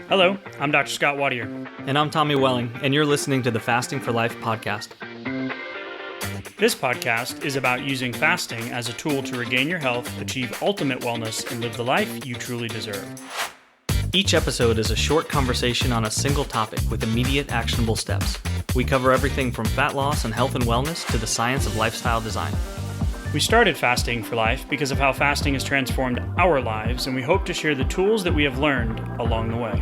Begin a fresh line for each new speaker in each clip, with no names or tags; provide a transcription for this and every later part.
Hello, I'm Dr. Scott Watier.
And I'm Tommy Welling, and you're listening to the Fasting for Life podcast.
This podcast is about using fasting as a tool to regain your health, achieve ultimate wellness, and live the life you truly deserve.
Each episode is a short conversation on a single topic with immediate actionable steps. We cover everything from fat loss and health and wellness to the science of lifestyle design.
We started Fasting for Life because of how fasting has transformed our lives, and we hope to share the tools that we have learned along the way.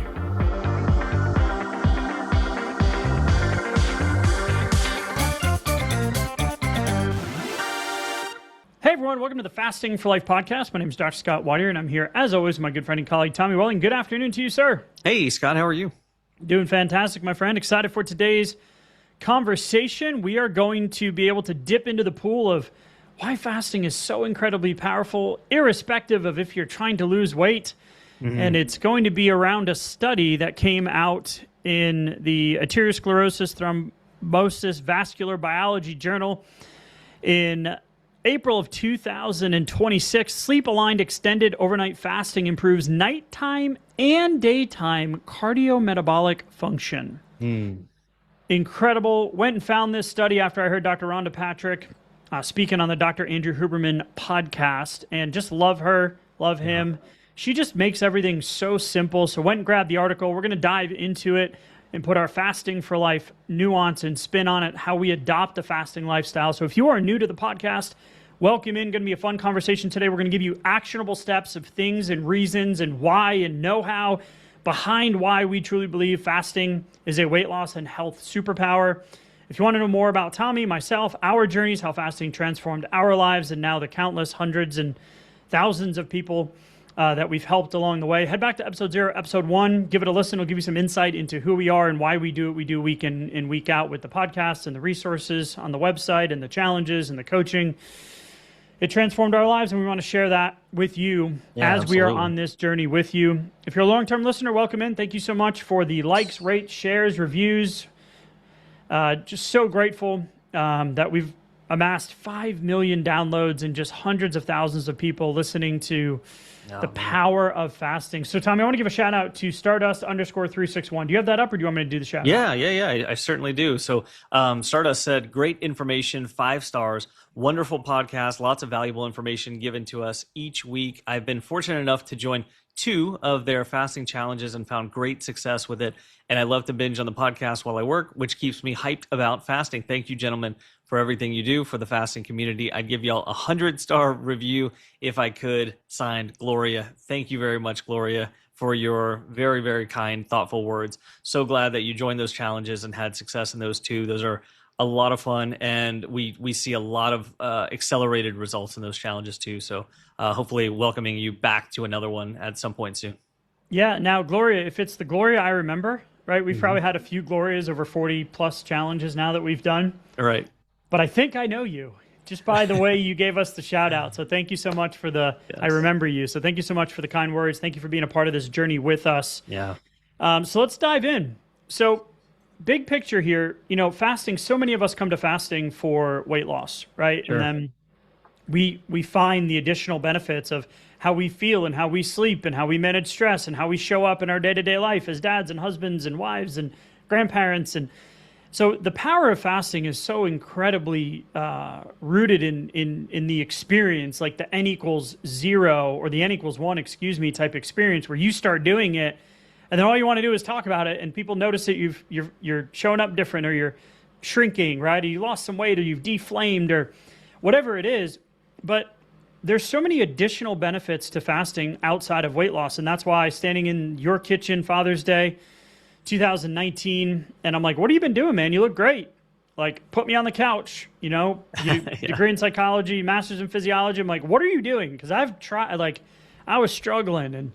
Hey everyone, welcome to the Fasting for Life podcast. My name is Dr. Scott Watier, and I'm here, as always, with my good friend and colleague, Tommy Welling. Good afternoon to you, sir.
Hey, Scott, how are you?
Doing fantastic, my friend. Excited for today's conversation. We are going to be able to dip into the pool of why fasting is so incredibly powerful, irrespective of if you're trying to lose weight. And it's going to be around a study that came out in the Atherosclerosis Thrombosis Vascular Biology Journal in April of 2026. Sleep-aligned extended overnight fasting improves nighttime and daytime cardiometabolic function. Incredible. Went and found this study after I heard Dr. Rhonda Patrick speaking on the Dr. Andrew Huberman podcast, and just love her, love him. She just makes everything so simple. So went and grabbed the article. We're going to dive into it and put our Fasting for Life nuance and spin on it, how we adopt a fasting lifestyle. So if you are new to the podcast, welcome in. Going to be a fun conversation today. We're going to give you actionable steps of things and reasons and why and know-how behind why we truly believe fasting is a weight loss and health superpower. If you want to know more about Tommy, myself, our journeys, how fasting transformed our lives, and now the countless hundreds and thousands of people that we've helped along the way, head back to episode 0, episode 1. Give it a listen. It'll give you some insight into who we are and why we do what we do week in and week out with the podcast and the resources on the website and the challenges and the coaching. It transformed our lives, and we want to share that with you as we are on this journey with you. If you're a long-term listener, welcome in. Thank you so much for the likes, rates, shares, reviews. Just so grateful that we've amassed 5 million downloads and just hundreds of thousands of people listening to the power of fasting. So, Tommy, I want to give a shout out to Stardust_361. Do you have that up, or do you want me to do the shout out?
Yeah. I certainly do. So, Stardust said, great information, 5 stars, wonderful podcast, lots of valuable information given to us each week. I've been fortunate enough to join 2 of their fasting challenges and found great success with it. And I love to binge on the podcast while I work, which keeps me hyped about fasting. Thank you, gentlemen, for everything you do for the fasting community. I'd give y'all a 100-star review if I could. Signed, Gloria. Thank you very much, Gloria, for your very, very kind, thoughtful words. So glad that you joined those challenges and had success in those 2. Those are a lot of fun, and we see a lot of accelerated results in those challenges too. So hopefully welcoming you back to another one at some point soon. Yeah.
Now, Gloria, if it's the Gloria I remember, right? We've probably had a few Glorias over 40 plus challenges now that we've done.
Right.
But I think I know you just by the way you gave us the shout out. So thank you so much for I remember you. So thank you so much for the kind words. Thank you for being a part of this journey with us.
Yeah.
So let's dive in. So big picture here, fasting, so many of us come to fasting for weight loss, right?
Sure.
And then we find the additional benefits of how we feel and how we sleep and how we manage stress and how we show up in our day-to-day life as dads and husbands and wives and grandparents. And so the power of fasting is so incredibly rooted in the experience, like the N=0 or the N=1, type experience where you start doing it. And then all you want to do is talk about it, and people notice that you're showing up different, or you're shrinking, right? Or you lost some weight, or you've deflamed, or whatever it is. But there's so many additional benefits to fasting outside of weight loss, and that's why standing in your kitchen Father's Day 2019, and I'm like, what have you been doing, man? You look great. Like, put me on the couch, degree in psychology, master's in physiology. I'm like, what are you doing? Because I've tried, I was struggling and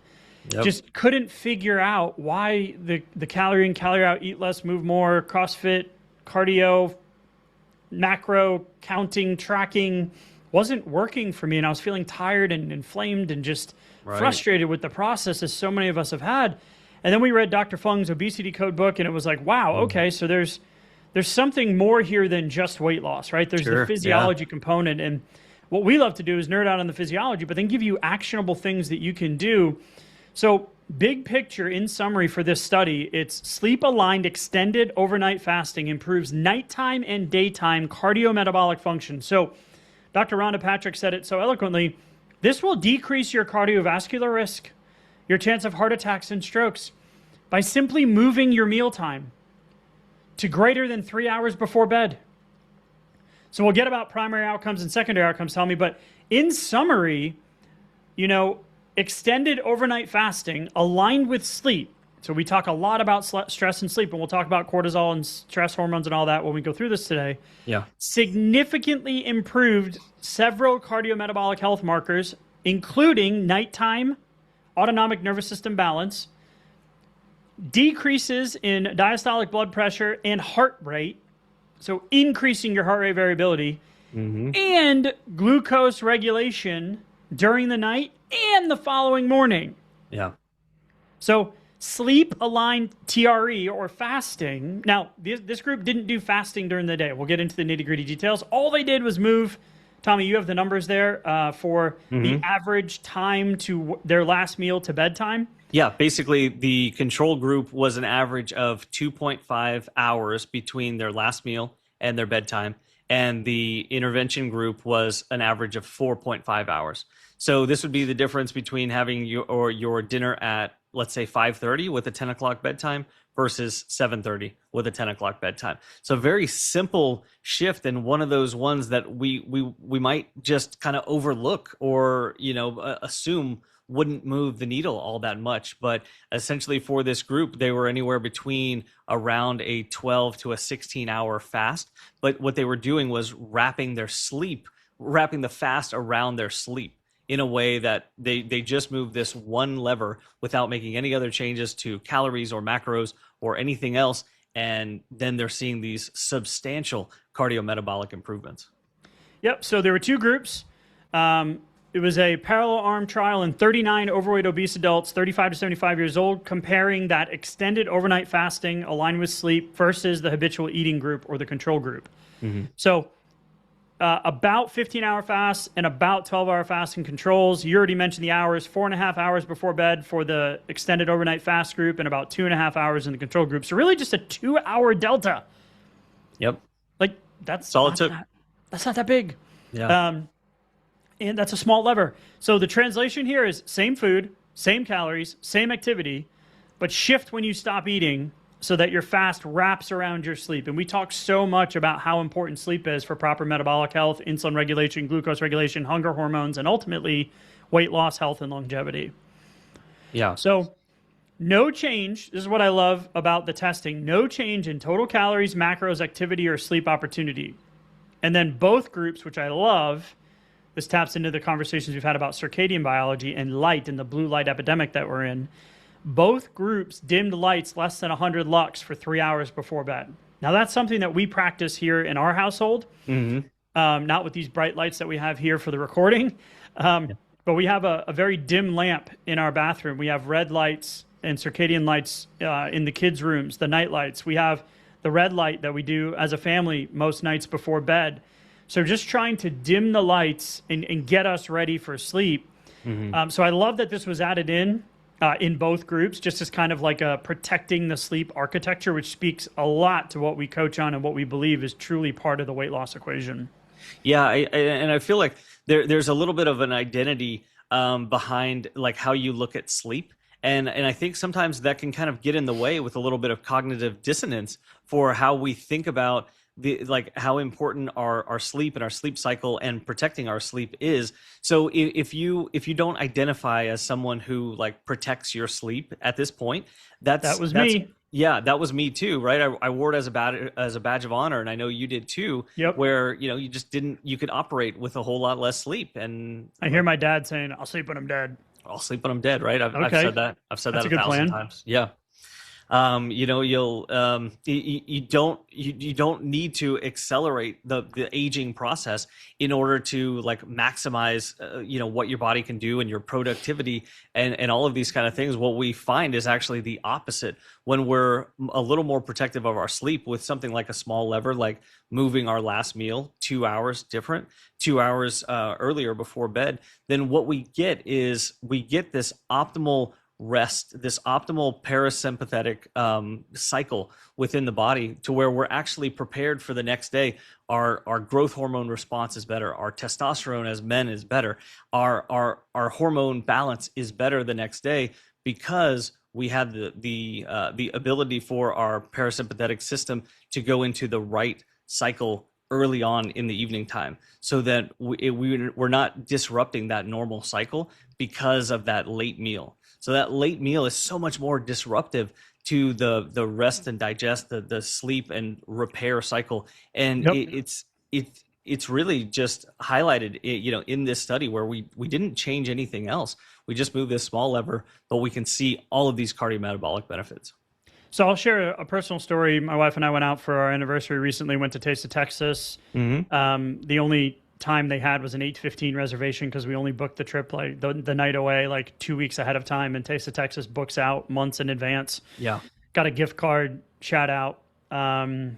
just couldn't figure out why the calorie in, calorie out, eat less, move more, CrossFit, cardio, macro, counting, tracking wasn't working for me. And I was feeling tired and inflamed and just frustrated with the process, as so many of us have had. And then we read Dr. Fung's obesity code book, and it was like, wow, okay, so there's something more here than just weight loss, right? There's the physiology component. And what we love to do is nerd out on the physiology, but then give you actionable things that you can do. So big picture, in summary for this study, it's sleep-aligned extended overnight fasting improves nighttime and daytime cardiometabolic function. So Dr. Rhonda Patrick said it so eloquently. This will decrease your cardiovascular risk, your chance of heart attacks and strokes, by simply moving your mealtime to greater than 3 hours before bed. So we'll get about primary outcomes and secondary outcomes, Tommy, but in summary, extended overnight fasting aligned with sleep. So we talk a lot about stress and sleep, and we'll talk about cortisol and stress hormones and all that when we go through this today.
Yeah.
Significantly improved several cardiometabolic health markers, including nighttime autonomic nervous system balance, decreases in diastolic blood pressure and heart rate, so increasing your heart rate variability, and glucose regulation during the night and the following morning.
Yeah.
So sleep-aligned TRE or fasting. Now, this group didn't do fasting during the day. We'll get into the nitty-gritty details. All they did was move. Tommy, you have the numbers there for the average time to their last meal to bedtime.
Yeah, basically the control group was an average of 2.5 hours between their last meal and their bedtime, and the intervention group was an average of 4.5 hours. So this would be the difference between having your dinner at, let's say, 5:30 with a 10 o'clock bedtime versus 7:30 with a 10 o'clock bedtime. So very simple shift, and one of those ones that we might just kind of overlook or assume wouldn't move the needle all that much. But essentially for this group, they were anywhere between around a 12 to a 16-hour fast. But what they were doing was wrapping the fast around their sleep in a way that they just moved this one lever without making any other changes to calories or macros or anything else. And then they're seeing these substantial cardiometabolic improvements.
Yep. So there were two groups. It was a parallel arm trial in 39 overweight obese adults, 35 to 75 years old, comparing that extended overnight fasting aligned with sleep versus the habitual eating group or the control group. So about 15-hour fasts and about 12-hour fasting controls. You already mentioned the hours, 4.5 hours before bed for the extended overnight fast group and about 2.5 hours in the control group. So really just a 2-hour delta.
Yep.
Like that's
all it took.
That's not that big.
Yeah.
And that's a small lever. So the translation here is same food, same calories, same activity, but shift when you stop eating so that your fast wraps around your sleep. And we talk so much about how important sleep is for proper metabolic health, insulin regulation, glucose regulation, hunger hormones, and ultimately weight loss, health, and longevity.
Yeah.
So no change. This is what I love about the testing. No change in total calories, macros, activity, or sleep opportunity. And then both groups, which I love, this taps into the conversations we've had about circadian biology and light and the blue light epidemic that we're in. Both groups dimmed lights less than 100 lux for 3 hours before bed. Now, that's something that we practice here in our household, not with these bright lights that we have here for the recording, but we have a very dim lamp in our bathroom. We have red lights and circadian lights in the kids' rooms, the night lights. We have the red light that we do as a family most nights before bed. So just trying to dim the lights and get us ready for sleep. So I love that this was added in both groups, just as kind of like a protecting the sleep architecture, which speaks a lot to what we coach on and what we believe is truly part of the weight loss equation.
Yeah, and I feel like there's a little bit of an identity behind like how you look at sleep. And I think sometimes that can kind of get in the way with a little bit of cognitive dissonance for how we think about how important our sleep and our sleep cycle and protecting our sleep is. So if you don't identify as someone who like protects your sleep at this point, that was me. Yeah, that was me too, right? I wore it as a badge of honor, and I know you did too.
Yep.
Where you could operate with a whole lot less sleep. And
I hear my dad saying, "I'll sleep when I'm dead."
I'll sleep when I'm dead, right? I've said that. I've said
That's
that
a
1,000 times. Yeah. You don't need to accelerate the aging process in order to like maximize what your body can do and your productivity and all of these kind of things. What we find is actually the opposite when we're a little more protective of our sleep with something like a small lever, like moving our last meal 2 hours different, 2 hours earlier before bed. Then what we get is this optimal rest, this optimal parasympathetic cycle within the body, to where we're actually prepared for the next day. Our growth hormone response is better. Our testosterone as men is better. Our hormone balance is better the next day, because we have the ability for our parasympathetic system to go into the right cycle early on in the evening time, so that we're not disrupting that normal cycle because of that late meal. So that late meal is so much more disruptive to the rest and digest, the sleep and repair cycle. And
Yep.
it's really just highlighted, in this study, where we didn't change anything else. We just moved this small lever, but we can see all of these cardiometabolic benefits.
So I'll share a personal story. My wife and I went out for our anniversary recently, went to Taste of Texas. The only time they had was an 8:15 reservation, because we only booked the trip like the night away, like 2 weeks ahead of time, and Taste of Texas books out months in advance.
Yeah.
Got a gift card, shout out, and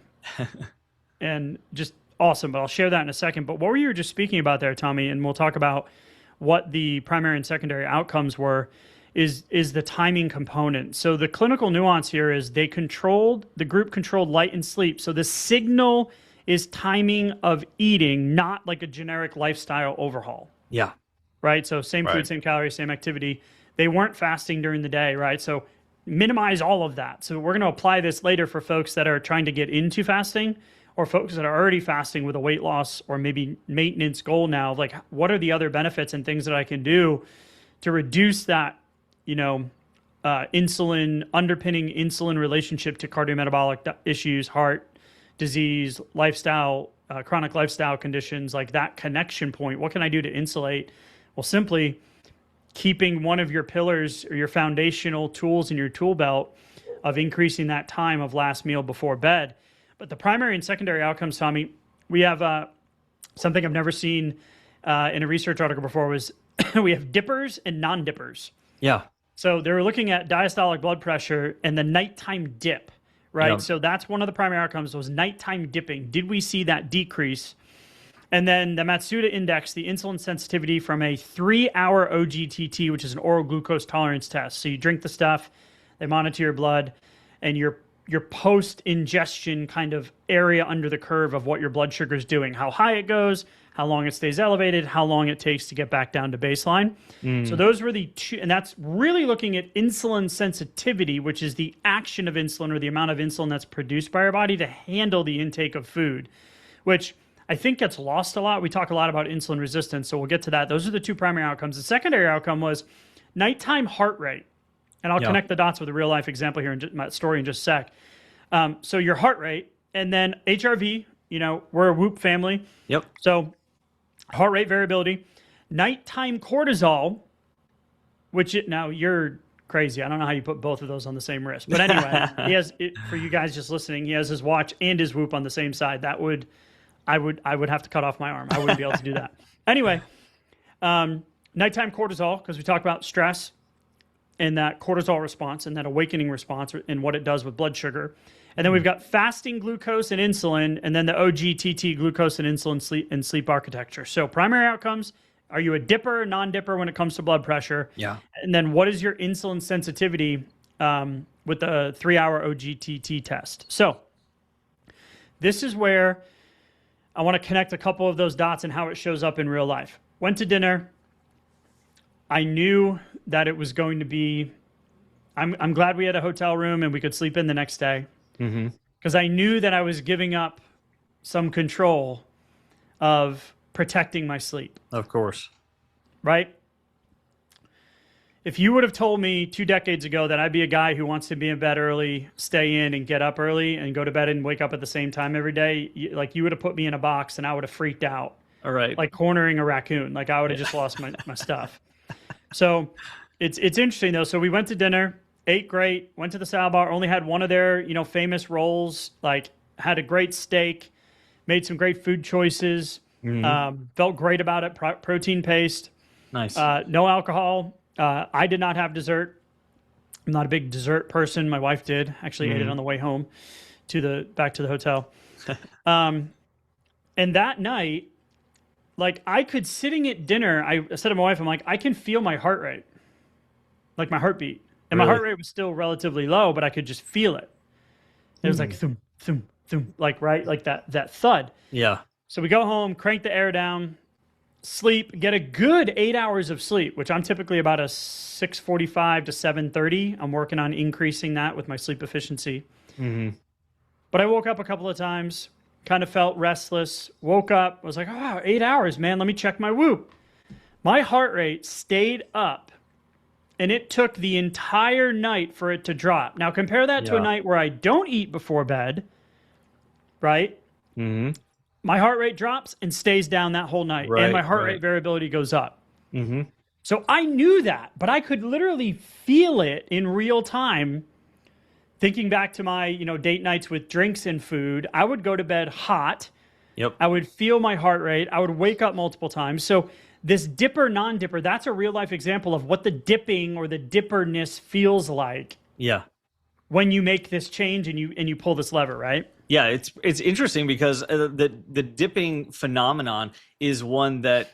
just awesome. But I'll share that in a second. But what were you just speaking about there, Tommy? And we'll talk about what the primary and secondary outcomes were. Is the timing component. So the clinical nuance here is the group controlled light and sleep. So the signal is timing of eating, not like a generic lifestyle overhaul.
Yeah.
Right? So same food, same calories, same activity. They weren't fasting during the day, right? So minimize all of that. So we're going to apply this later for folks that are trying to get into fasting, or folks that are already fasting with a weight loss or maybe maintenance goal now. Like, what are the other benefits and things that I can do to reduce that, underpinning insulin relationship to cardiometabolic issues, heart disease, lifestyle, chronic lifestyle conditions, like that connection point. What can I do to insulate? Well, simply keeping one of your pillars or your foundational tools in your tool belt of increasing that time of last meal before bed. But the primary and secondary outcomes, Tommy, we have something I've never seen in a research article before, was we have dippers and non-dippers.
Yeah.
So they were looking at diastolic blood pressure and the nighttime dip, right?
Yep.
So that's one of the primary outcomes, was nighttime dipping. Did we see that decrease? And then the Matsuda index, the insulin sensitivity from a 3-hour OGTT, which is an oral glucose tolerance test. So you drink the stuff, they monitor your blood, and your post-ingestion kind of area under the curve of what your blood sugar is doing, how high it goes, how long it stays elevated, how long it takes to get back down to baseline. So those were the two, and that's really looking at insulin sensitivity, which is the action of insulin, or the amount of insulin that's produced by our body to handle the intake of food, which I think gets lost a lot. We talk a lot about insulin resistance, so we'll get to that. Those are the two primary outcomes. The secondary outcome was nighttime heart rate. And I'll connect the dots with a real life example here in my story in just a sec. So your heart rate, and then HRV, we're a Whoop family.
Yep.
So heart rate variability, nighttime cortisol, now you're crazy. I don't know how you put both of those on the same wrist. But anyway, he has, for you guys just listening, he has his watch and his Whoop on the same side. I would have to cut off my arm. I wouldn't be able to do that. Anyway, nighttime cortisol, because we talked about stress and that cortisol response and that awakening response and what it does with blood sugar. And then we've got fasting glucose and insulin, and then the OGTT, glucose and insulin sleep architecture. So primary outcomes, are you a dipper or non-dipper when it comes to blood pressure?
Yeah.
And then what is your insulin sensitivity with the 3-hour OGTT test? So this is where I want to connect a couple of those dots and how it shows up in real life. Went to dinner. I knew that it was going to be, I'm glad we had a hotel room and we could sleep in the next day. Because I knew that I was giving up some control of protecting my sleep.
Of course.
Right? If you would have told me 2 decades ago that I'd be a guy who wants to be in bed early, stay in and get up early and go to bed and wake up at the same time every day, you would have put me in a box and I would have freaked out.
All right.
Like cornering a raccoon. Like I would have just lost my stuff. So it's interesting though. So we went to dinner. Ate great, went to the salad bar, only had one of their, famous rolls, like had a great steak, made some great food choices, felt great about it, protein paste.
Nice.
No alcohol. I did not have dessert. I'm not a big dessert person. My wife did. Actually ate it on the way home back to the hotel. And that night, like I could, sitting at dinner, I said to my wife, I'm like, I can feel my heart rate, like my heartbeat. And my heart
Really?
rate was still relatively low, but I could just feel it. It was like thum, thum, thum, like right, like that thud.
Yeah.
So we go home, crank the air down, sleep, get a good 8 hours of sleep, which I'm typically about a 6:45 to 7:30. I'm working on increasing that with my sleep efficiency.
Mm-hmm.
But I woke up a couple of times, kind of felt restless, woke up, was like, oh, 8 hours, man, let me check my Whoop. My heart rate stayed up, and it took the entire night for it to drop. Now compare that to a
Yeah.
night where I don't eat before bed, right?
Mm-hmm.
My heart rate drops and stays down that whole night, and my
Right.
heart
Right.
rate variability goes up.
Mm-hmm.
So I knew that, but I could literally feel it in real time. Thinking back to my, date nights with drinks and food, I would go to bed hot.
Yep.
I would feel my heart rate. I would wake up multiple times. So this dipper, non-dipper, that's a real life example of what the dipping or the dipperness feels like
Yeah.
when you make this change and you pull this lever, right?
Yeah, it's interesting because the dipping phenomenon is one that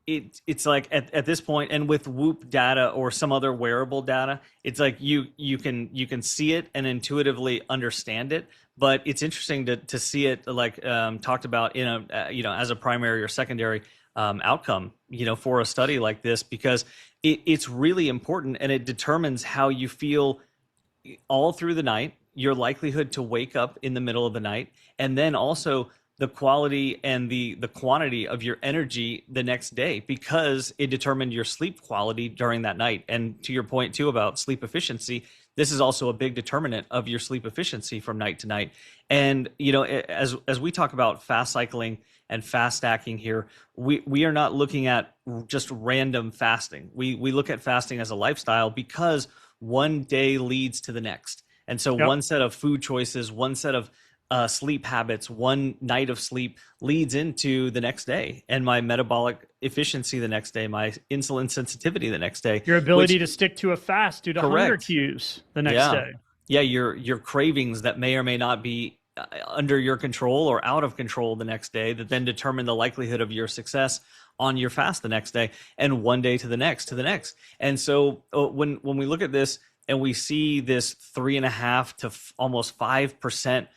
it's like at this point, and with Whoop data or some other wearable data, it's like you can see it and intuitively understand it, but it's interesting to see it like talked about in a as a primary or secondary outcome for a study like this, because it's really important, and it determines how you feel all through the night, your likelihood to wake up in the middle of the night, and then also the quality and the quantity of your energy the next day, because it determined your sleep quality during that night. And to your point too about sleep efficiency, this is also a big determinant of your sleep efficiency from night to night. And as we talk about fast cycling and fast stacking here, we are not looking at just random fasting. We look at fasting as a lifestyle, because one day leads to the next. And so
Yep.
one set of food choices, one set of sleep habits, one night of sleep leads into the next day, and my metabolic efficiency the next day, my insulin sensitivity the next day.
Your ability to stick to a fast due to hunger
Correct.
cues the next
Yeah.
day.
Yeah, your cravings that may or may not be under your control or out of control the next day, that then determine the likelihood of your success on your fast the next day, and one day to the next to the next. And so when we look at this and we see this 3.5 to almost 5%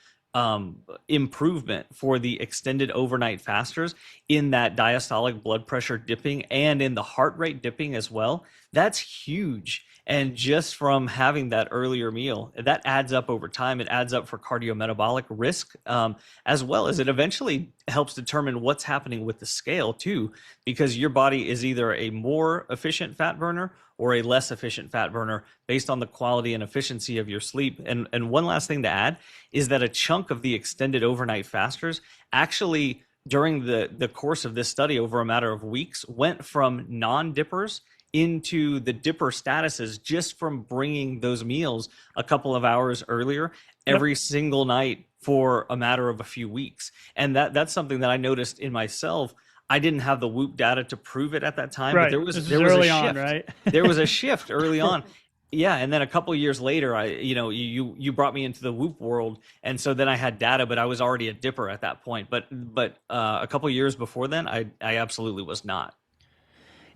improvement for the extended overnight fasters in that diastolic blood pressure dipping and in the heart rate dipping as well, that's huge. And just from having that earlier meal, that adds up over time. It adds up for cardiometabolic risk, as well as it eventually helps determine what's happening with the scale too, because your body is either a more efficient fat burner or a less efficient fat burner based on the quality and efficiency of your sleep. And one last thing to add is that a chunk of the extended overnight fasters actually, during the course of this study over a matter of weeks, went from non-dippers into the dipper statuses just from bringing those meals a couple of hours earlier every single night for a matter of a few weeks. And that's something that I noticed in myself. I didn't have the Whoop data to prove it at that time,
Right.
but there was
This is
a
early
shift.
on, right?
There was a shift early on. Yeah, and then a couple of years later, you brought me into the Whoop world, and so then I had data, but I was already a dipper at that point. But a couple of years before then, I absolutely was not.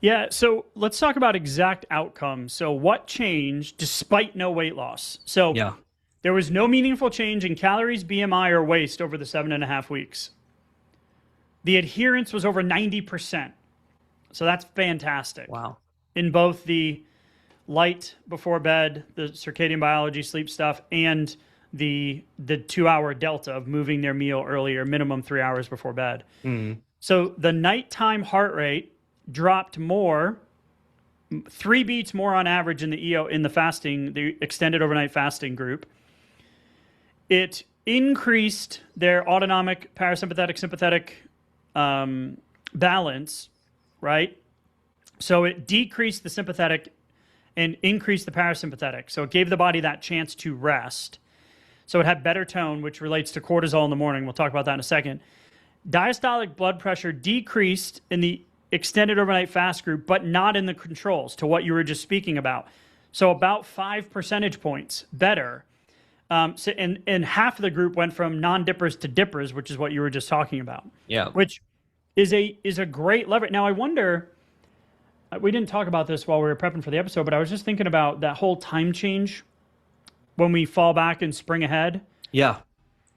Yeah, so let's talk about exact outcomes. So what changed despite no weight loss? So
Yeah.
there was no meaningful change in calories, BMI, or waist over the 7.5 weeks. The adherence was over 90%. So that's fantastic.
Wow.
In both the light before bed, the circadian biology, sleep stuff, and the 2-hour delta of moving their meal earlier, minimum 3 hours before bed.
Mm-hmm.
So the nighttime heart rate dropped more, 3 beats more on average in the fasting, the extended overnight fasting group. It increased their autonomic, parasympathetic, sympathetic balance, right? So it decreased the sympathetic and increased the parasympathetic. So it gave the body that chance to rest. So it had better tone, which relates to cortisol in the morning. We'll talk about that in a second. Diastolic blood pressure decreased in the extended overnight fast group, but not in the controls, to what you were just speaking about. So about 5 percentage points better. And half of the group went from non-dippers to dippers, which is what you were just talking about.
Yeah.
Which is a great lever. Now I wonder, we didn't talk about this while we were prepping for the episode, but I was just thinking about that whole time change when we fall back and spring ahead.
Yeah.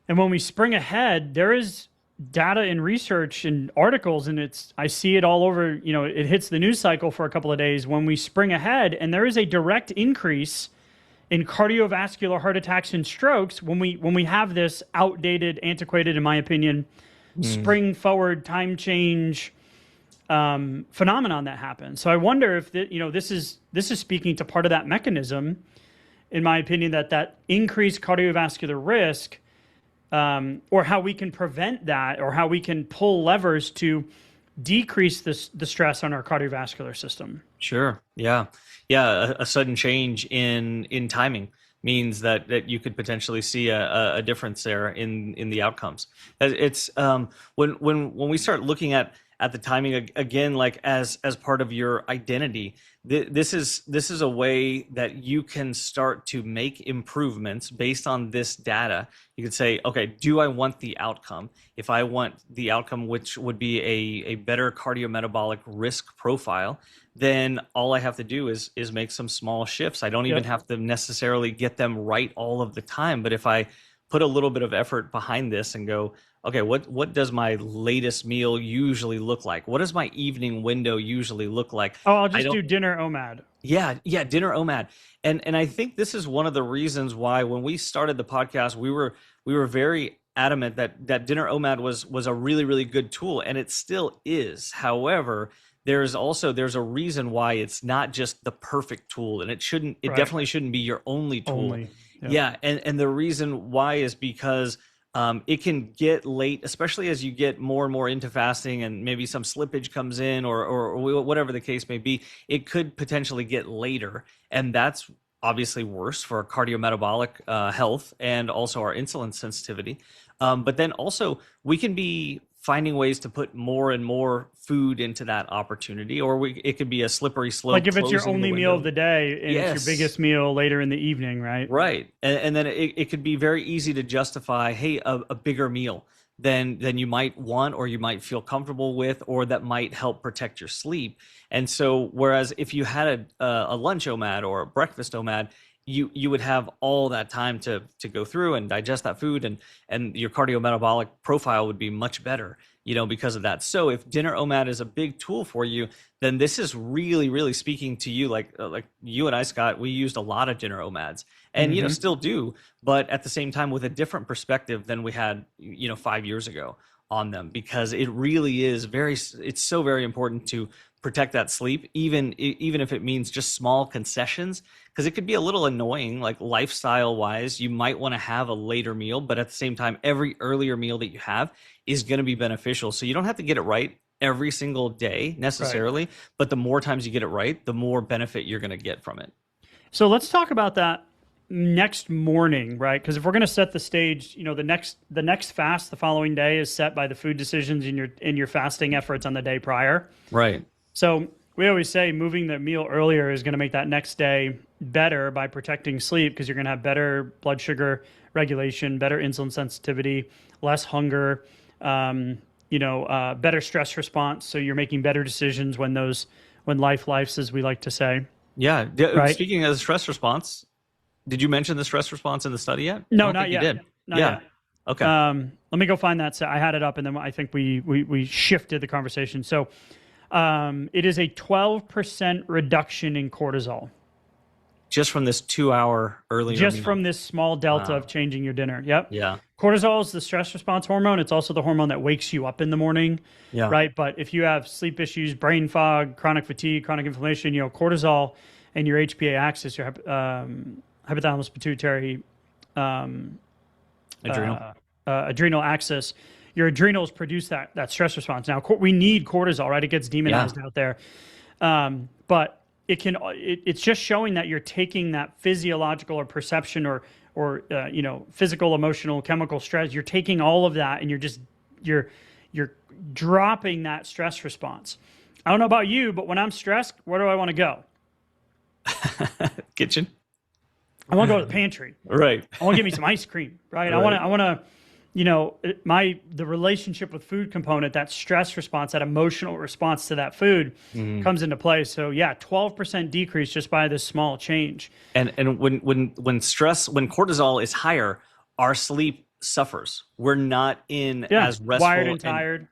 And when we spring ahead, there is data and research and articles, and I see it all over, it hits the news cycle for a couple of days when we spring ahead, and there is a direct increase in cardiovascular heart attacks and strokes when we have this outdated, antiquated, in my opinion, spring forward time change phenomenon that happens. So I wonder if this is speaking to part of that mechanism, in my opinion, that increased cardiovascular risk, or how we can prevent that, or how we can pull levers to decrease the stress on our cardiovascular system.
Sure. Yeah. Yeah. A sudden change in timing means that you could potentially see a difference there in the outcomes. It's when we start looking at the timing again, like as part of your identity, this is a way that you can start to make improvements based on this data. You could say, okay, do I want the outcome? If I want the outcome, which would be a better cardiometabolic risk profile, then all I have to do is make some small shifts. I don't even have to necessarily get them right all of the time. But if I put a little bit of effort behind this and go, okay, what does my latest meal usually look like? What does my evening window usually look like?
Oh, I'll just do dinner OMAD.
Yeah, dinner OMAD. And I think this is one of the reasons why when we started the podcast, we were very adamant that dinner OMAD was a really, really good tool, and it still is. However, there's a reason why it's not just the perfect tool, and it definitely shouldn't be your only tool. Yeah, and the reason why is because it can get late, especially as you get more and more into fasting, and maybe some slippage comes in, or whatever the case may be. It could potentially get later, and that's obviously worse for our cardiometabolic health and also our insulin sensitivity. But then also we can be finding ways to put more and more food into that opportunity, or it could be a slippery slope.
Like if it's your only meal of the day and it's your biggest meal later in the evening, right?
Right. And then it could be very easy to justify, hey, a bigger meal than you might want, or you might feel comfortable with, or that might help protect your sleep. And so, whereas if you had a lunch OMAD or a breakfast OMAD, you would have all that time to go through and digest that food, and your cardiometabolic profile would be much better, because of that. So if dinner OMAD is a big tool for you, then this is really, really speaking to you. Like you and I, Scott, we used a lot of dinner OMADs, and still do, but at the same time with a different perspective than we had 5 years ago on them, because it really is it's so very important to protect that sleep, even if it means just small concessions, because it could be a little annoying, like lifestyle wise. You might want to have a later meal, but at the same time, every earlier meal that you have is going to be beneficial. So you don't have to get it right every single day necessarily, but the more times you get it right, the more benefit you're going to get from it.
So let's talk about that next morning, right? Because if we're going to set the stage, the next fast the following day is set by the food decisions in your fasting efforts on the day prior.
Right.
So we always say moving the meal earlier is going to make that next day better by protecting sleep, because you're going to have better blood sugar regulation, better insulin sensitivity, less hunger, better stress response. So you're making better decisions when life's, as we like to say.
Yeah.
Right?
Speaking of the stress response, did you mention the stress response in the study yet?
No, not yet.
You did.
Not yet.
Okay.
Let me go find that. So I had it up, and then I think we shifted the conversation. So it is a 12% reduction in cortisol.
Just from this 2 hour earlier
Just
meal.
from this small delta of changing your dinner. Yep.
Yeah.
Cortisol is the stress response hormone. It's also the hormone that wakes you up in the morning.
Yeah.
Right. But if you have sleep issues, brain fog, chronic fatigue, chronic inflammation, cortisol and your HPA axis, your hypothalamus pituitary adrenal axis, your adrenals produce that stress response. Now, we need cortisol, right? It gets demonized out there. But it's just showing that you're taking that physiological or perception or physical, emotional, chemical stress. You're taking all of that, and you're dropping that stress response. I don't know about you, but when I'm stressed, where do I want to go?
Kitchen.
I want to go to the pantry.
Right.
I want to get me some ice cream. Right.
Right.
I want to the relationship with food component, that stress response, that emotional response to that food comes into play. So yeah, 12% decrease just by this small change.
And when cortisol is higher, our sleep suffers. We're not in as restful,
wired and tired.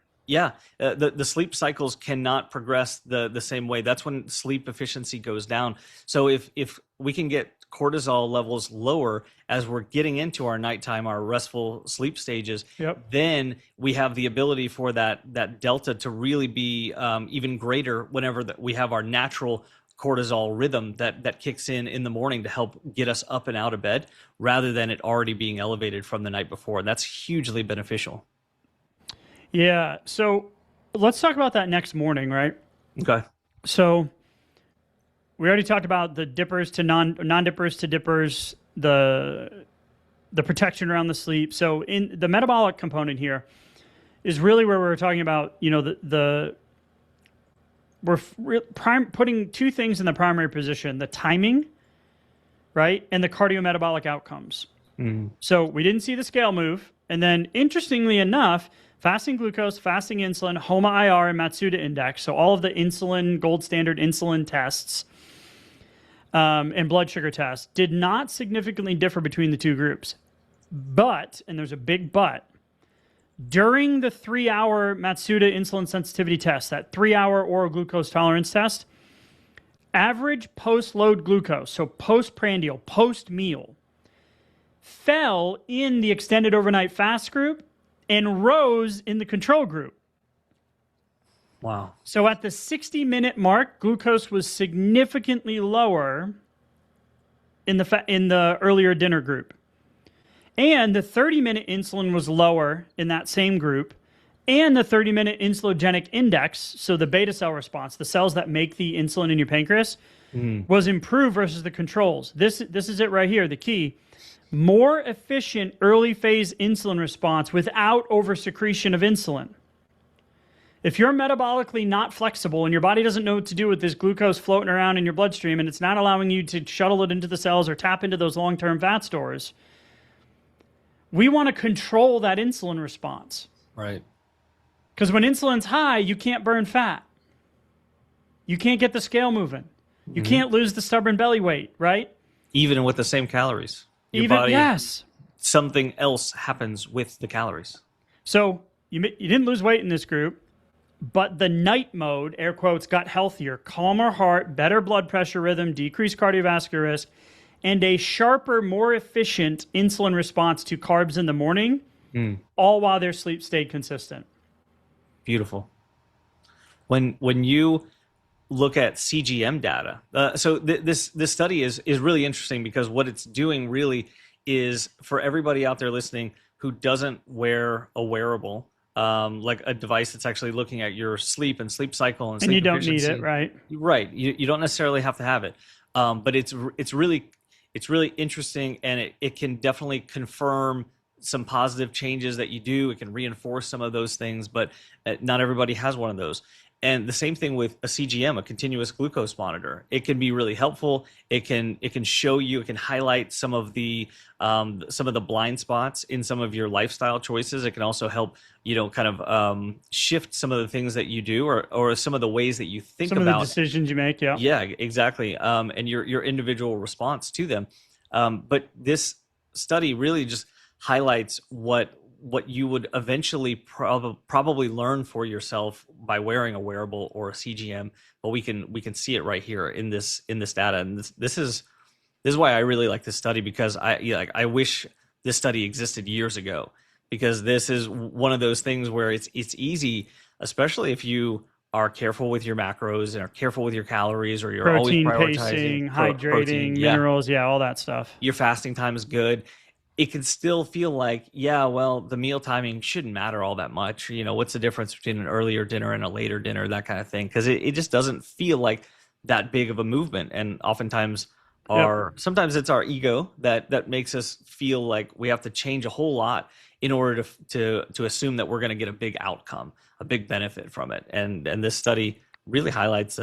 The sleep cycles cannot progress the same way. That's when sleep efficiency goes down. So if we can get cortisol levels lower as we're getting into our nighttime, our restful sleep stages, then we have the ability for that delta to really be even greater whenever we have our natural cortisol rhythm that kicks in the morning to help get us up and out of bed, rather than it already being elevated from the night before. And that's hugely beneficial.
Yeah. So let's talk about that next morning, right?
Okay.
So we already talked about the dippers to non-dippers to dippers, the protection around the sleep. So in the metabolic component here is really where we're talking about, putting two things in the primary position: the timing, right, and the cardiometabolic outcomes. So we didn't see the scale move. And then interestingly enough, fasting glucose, fasting insulin, HOMA-IR, and Matsuda index, so all of the insulin, gold standard insulin tests, and blood sugar tests, did not significantly differ between the two groups. But, and there's a big but, during the 3-hour Matsuda insulin sensitivity test, that 3-hour oral glucose tolerance test, average post-load glucose, so postprandial, post-meal, fell in the extended overnight fast group and rose in the control group.
Wow.
So at the 60-minute mark, glucose was significantly lower in the earlier dinner group. And the 30-minute insulin was lower in that same group. And the 30-minute insulogenic index, so the beta cell response, the cells that make the insulin in your pancreas, was improved versus the controls. This is it right here, the key. More efficient early phase insulin response without oversecretion of insulin. If you're metabolically not flexible and your body doesn't know what to do with this glucose floating around in your bloodstream and it's not allowing you to shuttle it into the cells or tap into those long-term fat stores, we want to control that insulin response.
Right.
Because when insulin's high, you can't burn fat. You can't get the scale moving. You can't lose the stubborn belly weight, right?
Even with the same calories.
Yes.
Something else happens with the calories.
So you didn't lose weight in this group, but the night mode, air quotes, got healthier, calmer heart, better blood pressure rhythm, decreased cardiovascular risk, and a sharper, more efficient insulin response to carbs in the morning, all while their sleep stayed consistent.
Beautiful. When you look at CGM data, so this study is really interesting, because what it's doing really is, for everybody out there listening who doesn't wear a wearable, like a device that's actually looking at your sleep and sleep cycle and sleep
you don't
efficiency.
need it, right?
Right. You don't necessarily have to have it, but it's really interesting, and it can definitely confirm some positive changes that you do. It can reinforce some of those things, but not everybody has one of those. And the same thing with a CGM, a continuous glucose monitor. It can be really helpful. It can show you, it can highlight some of the blind spots in some of your lifestyle choices. It can also help, kind of shift some of the things that you do, or some of the ways that you think about
some of the decisions you make. Yeah.
Yeah, exactly. And your individual response to them. But this study really just highlights what you would eventually probably learn for yourself by wearing a wearable or a CGM. But we can see it right here in this data, and this is why I really like this study, because I wish this study existed years ago, because this is one of those things where it's easy, especially if you are careful with your macros and are careful with your calories, or you're
protein
always prioritizing
pacing, hydrating, minerals, all that stuff.
Your fasting time is good. It can still feel like, the meal timing shouldn't matter all that much. What's the difference between an earlier dinner and a later dinner, that kind of thing. Because it just doesn't feel like that big of a movement. And oftentimes sometimes it's our ego that makes us feel like we have to change a whole lot in order to assume that we're going to get a big outcome, a big benefit from it. And this study really highlights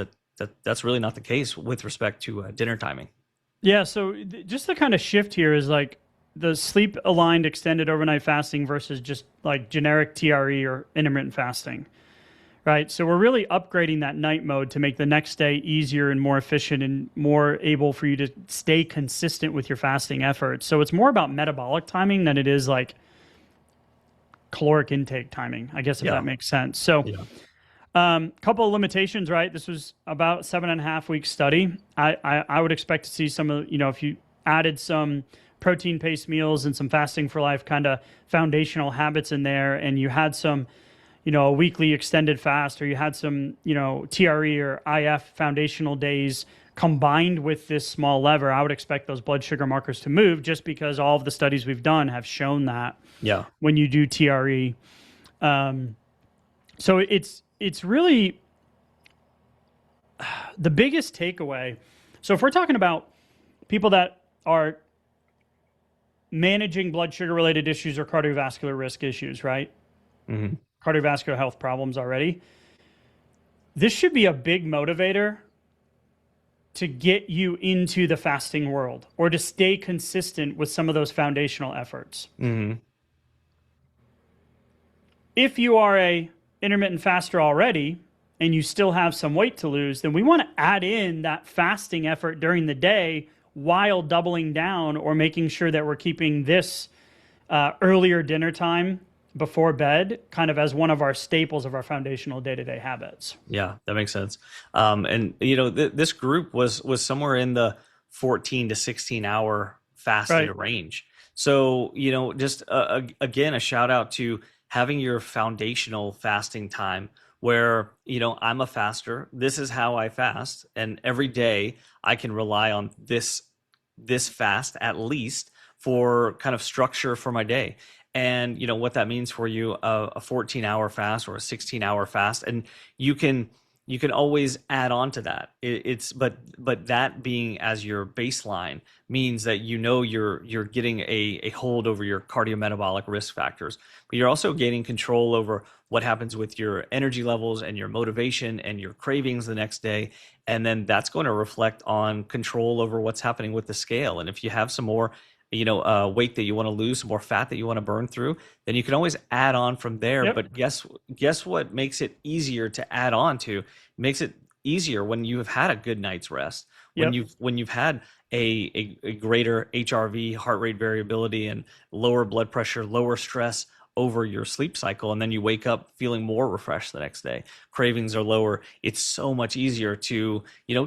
that's really not the case with respect to dinner timing.
Yeah. So just the kind of shift here is like, the sleep aligned extended overnight fasting versus just like generic TRE or intermittent fasting, right? So we're really upgrading that night mode to make the next day easier and more efficient and more able for you to stay consistent with your fasting efforts. So it's more about metabolic timing than it is like caloric intake timing, I guess, if that makes sense. So couple of limitations, right? This was about 7.5 week study. I would expect to see some of, if you added some protein-based meals and some fasting for life kind of foundational habits in there, and you had some, a weekly extended fast, or you had some, TRE or IF foundational days combined with this small lever, I would expect those blood sugar markers to move, just because all of the studies we've done have shown that when you do TRE. So it's really the biggest takeaway. So if we're talking about people that are managing blood sugar related issues or cardiovascular risk issues, right? Mm-hmm. Cardiovascular health problems already. This should be a big motivator to get you into the fasting world or to stay consistent with some of those foundational efforts. Mm-hmm. If you are a intermittent faster already and you still have some weight to lose, then we want to add in that fasting effort during the day while doubling down or making sure that we're keeping this earlier dinner time before bed kind of as one of our staples of our foundational day-to-day habits.
Yeah, that makes sense. And this group was somewhere in the 14 to 16 hour fasting range. So, just again, a shout out to having your foundational fasting time where, I'm a faster, this is how I fast. And every day I can rely on this fast at least for kind of structure for my day. And what that means for you, a 14-hour fast or a 16-hour fast, and you can always add on to that. But that being as your baseline means that you're getting a hold over your cardiometabolic risk factors, but you're also gaining control over what happens with your energy levels and your motivation and your cravings the next day, and then that's going to reflect on control over what's happening with the scale. And if you have some more weight that you want to lose, some more fat that you want to burn through, then you can always add on from there. Yep. But guess what makes it easier to add on to? It makes it easier when you have had a good night's rest, when you've had a greater HRV, heart rate variability, and lower blood pressure, lower stress over your sleep cycle, and then you wake up feeling more refreshed the next day. Cravings are lower. It's so much easier to,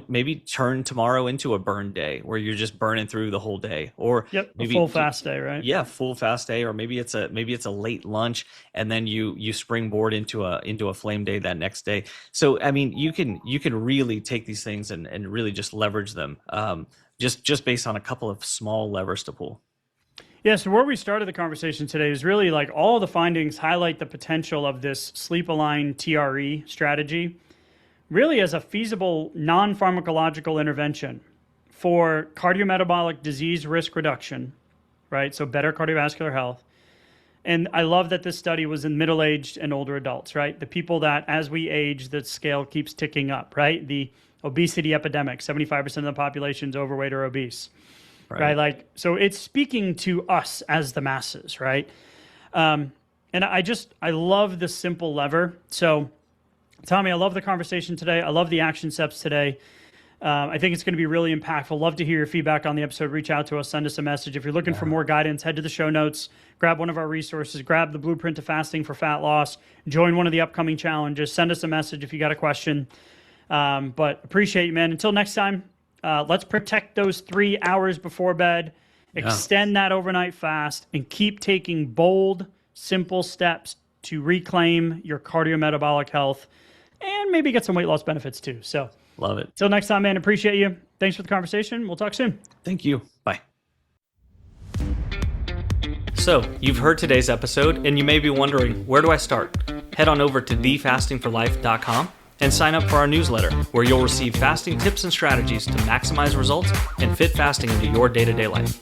maybe turn tomorrow into a burn day where you're just burning through the whole day, or
maybe a full fast day, right?
Yeah, full fast day, or maybe it's a late lunch, and then you springboard into a flame day that next day. So I mean, you can really take these things and really just leverage them, just based on a couple of small levers to pull.
Yeah, so where we started the conversation today is really like all the findings highlight the potential of this sleep-aligned TRE strategy really as a feasible non-pharmacological intervention for cardiometabolic disease risk reduction, right? So better cardiovascular health. And I love that this study was in middle-aged and older adults, right? The people that as we age, the scale keeps ticking up, right? The obesity epidemic, 75% of the population is overweight or obese. Right. Like, so it's speaking to us as the masses, right? And I love the simple lever. So Tommy, I love the conversation today. I love the action steps today. I think it's going to be really impactful. Love to hear your feedback on the episode. Reach out to us, send us a message. If you're looking for more guidance, head to the show notes, grab one of our resources, grab the Blueprint to Fasting for Fat Loss, join one of the upcoming challenges, send us a message if you got a question. But appreciate you, man. Until next time. Let's protect those 3 hours before bed, extend that overnight fast, and keep taking bold, simple steps to reclaim your cardiometabolic health and maybe get some weight loss benefits too. So
love it.
Till next time, man. Appreciate you. Thanks for the conversation. We'll talk soon.
Thank you. Bye. So you've heard today's episode and you may be wondering, where do I start? Head on over to thefastingforlife.com and sign up for our newsletter, where you'll receive fasting tips and strategies to maximize results and fit fasting into your day-to-day life.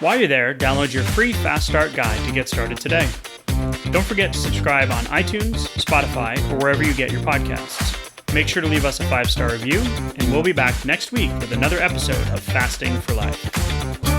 While you're there, download your free Fast Start guide to get started today. Don't forget to subscribe on iTunes, Spotify, or wherever you get your podcasts. Make sure to leave us a 5-star review, and we'll be back next week with another episode of Fasting for Life.